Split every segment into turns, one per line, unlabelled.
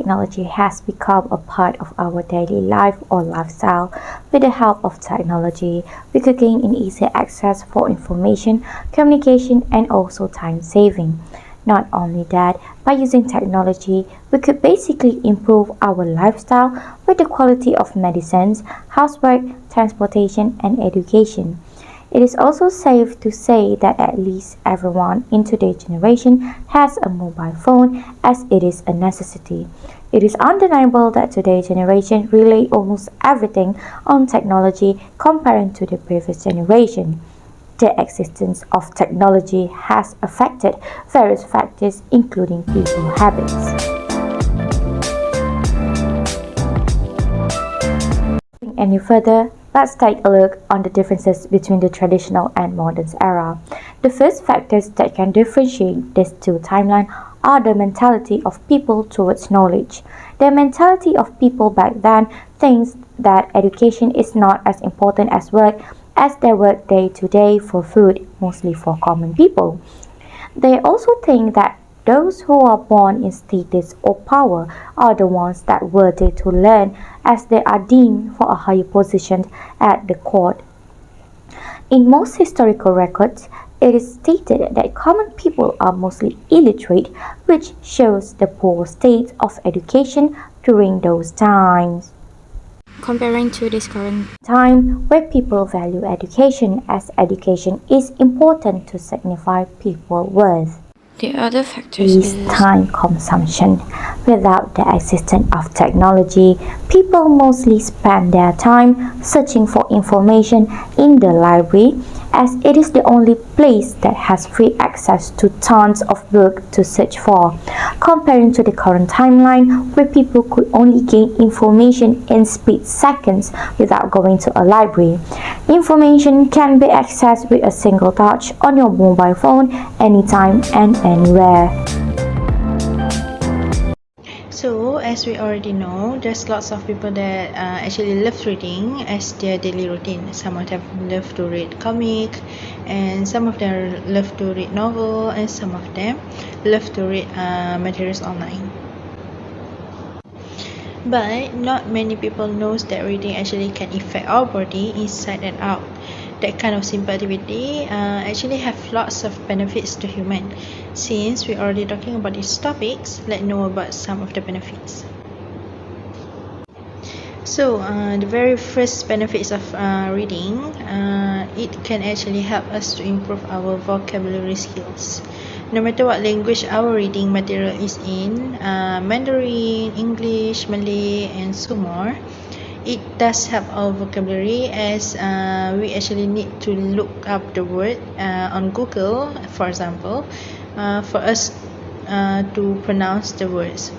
technology has become a part of our daily life or lifestyle. With the help of technology, we could gain an easy access for information, communication, and also time saving. Not only that, by using technology, we could basically improve our lifestyle with the quality of medicines, housework, transportation, and education. It is also safe to say that at least everyone in today's generation has a mobile phone as it is a necessity. It is undeniable that today's generation rely almost everything on technology compared to the previous generation. The existence of technology has affected various factors including people habits. Any further, let's take a look on the differences between the traditional and modern era. The first factors that can differentiate these two timelines are the mentality of people towards knowledge. The mentality of people back then thinks that education is not as important as work as they work day to day for food, mostly for common people. They also think that those who are born in status or power are the ones that worthy to learn as they are deemed for a higher position at the court. In most historical records, it is stated that common people are mostly illiterate, which shows the poor state of education during those times.
Comparing to this current
Time where people value education as education is important to signify people worth.
the other factors
Is
is
time consumption. Without the existence of technology, people mostly spend their time searching for information in the library as it is the only place that has free access to tons of books to search for, comparing to the current timeline where people could only gain information in split seconds without going to a library. Information can be accessed with a single touch on your mobile phone anytime and anywhere.
So, as we already know, there's lots of people that actually love reading as their daily routine. Some of them love to read comic, and some of them love to read novel, and some of them love to read materials online. But not many people knows that reading actually can affect our body inside and out. That kind of simple activity actually have lots of benefits to human. Since we're already talking about these topics, let's know about some of the benefits. So the very first benefits of reading, it can actually help us to improve our vocabulary skills. No matter what language our reading material is in, Mandarin, English, Malay, and so more, it does help our vocabulary as we actually need to look up the word on Google, for example, for us to pronounce the words.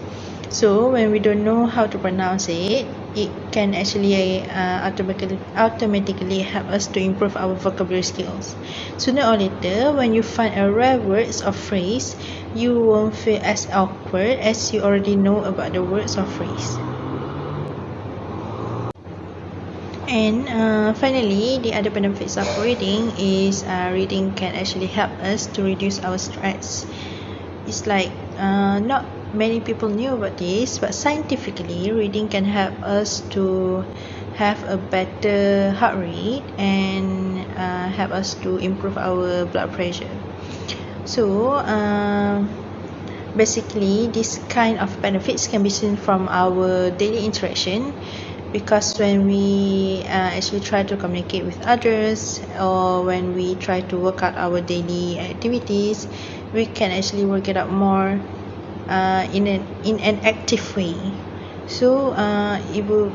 So when we don't know how to pronounce it, it can actually automatically help us to improve our vocabulary skills. Sooner or later, when you find a rare words or phrase, you won't feel as awkward as you already know about the words or phrase. And finally, the other benefits of reading is reading can actually help us to reduce our stress. It's like not many people knew about this, but scientifically, reading can help us to have a better heart rate and help us to improve our blood pressure. So basically, this kind of benefits can be seen from our daily interaction, because when we actually try to communicate with others, or when we try to work out our daily activities, we can actually work it out more in an active way. So it will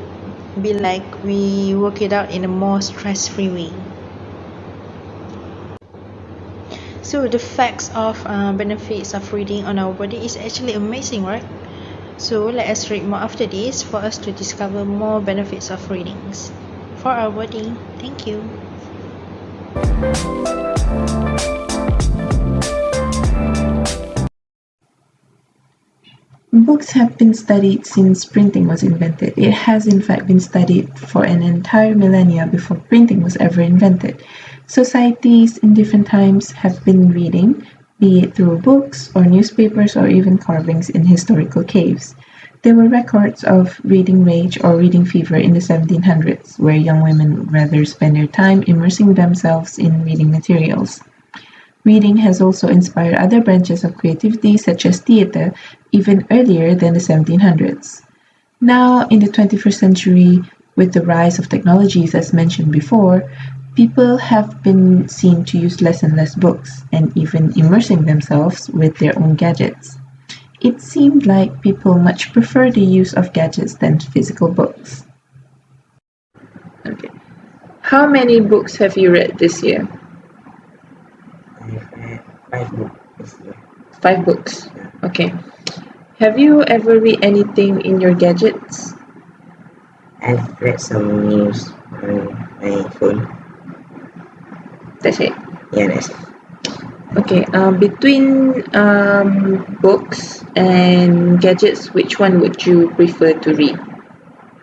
be like we work it out in a more stress-free way. So the facts of benefits of reading on our body is actually amazing, right? So let us read more after this for us to discover more benefits of readings for our body. Thank you.
Books have been studied since printing was invented. It has in fact been studied for an entire millennia before printing was ever invented. Societies in different times have been reading, be it through books or newspapers or even carvings in historical caves. There were records of reading rage or reading fever in the 1700s, where young women rather spend their time immersing themselves in reading materials. Reading has also inspired other branches of creativity, such as theatre, even earlier than the 1700s. Now, in the 21st century, with the rise of technologies as mentioned before, people have been seen to use less and less books, and even immersing themselves with their own gadgets. It seemed like people much prefer the use of gadgets than physical books. Okay. How many books have you read this year?
I've read 5 books this year.
5 books.
Yeah.
Okay. Have you ever read anything in your gadgets?
I've read some news on my phone.
That's it.
Yeah, that's it.
Okay. Between books and gadgets, which one would you prefer to read?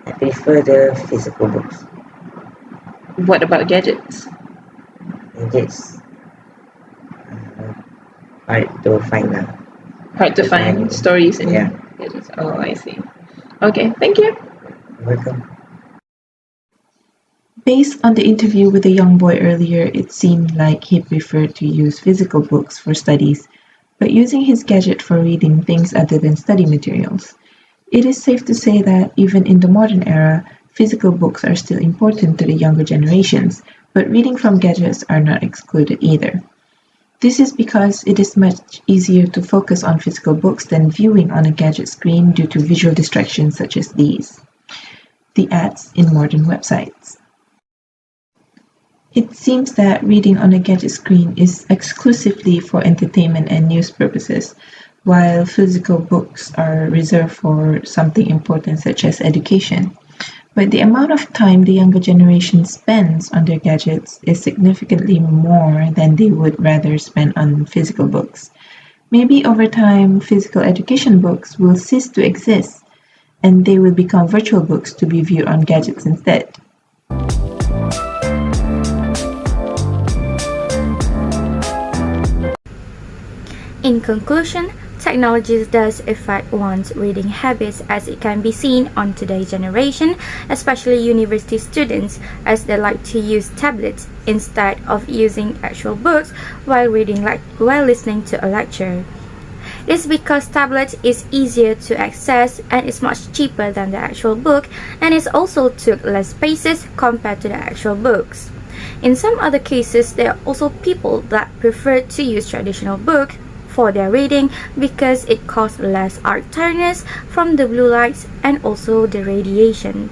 I prefer the physical books.
What about gadgets?
It's hard to find now.
Hard to find stories in
Yeah.
gadgets. Oh, I see. Okay. Thank you.
Welcome.
Based on the interview with the young boy earlier, it seemed like he preferred to use physical books for studies, but using his gadget for reading things other than study materials. It is safe to say that even in the modern era, physical books are still important to the younger generations, but reading from gadgets are not excluded either. This is because it is much easier to focus on physical books than viewing on a gadget screen due to visual distractions such as these. The ads in modern websites. It seems that reading on a gadget screen is exclusively for entertainment and news purposes, while physical books are reserved for something important such as education. But the amount of time the younger generation spends on their gadgets is significantly more than they would rather spend on physical books. Maybe over time, physical education books will cease to exist, and they will become virtual books to be viewed on gadgets instead.
In conclusion, technology does affect one's reading habits, as it can be seen on today's generation, especially university students, as they like to use tablets instead of using actual books while reading, like while listening to a lecture. This is because tablet is easier to access and is much cheaper than the actual book, and it also took less spaces compared to the actual books. In some other cases, there are also people that prefer to use traditional book for their reading because it causes less eye tiredness from the blue lights and also the radiation.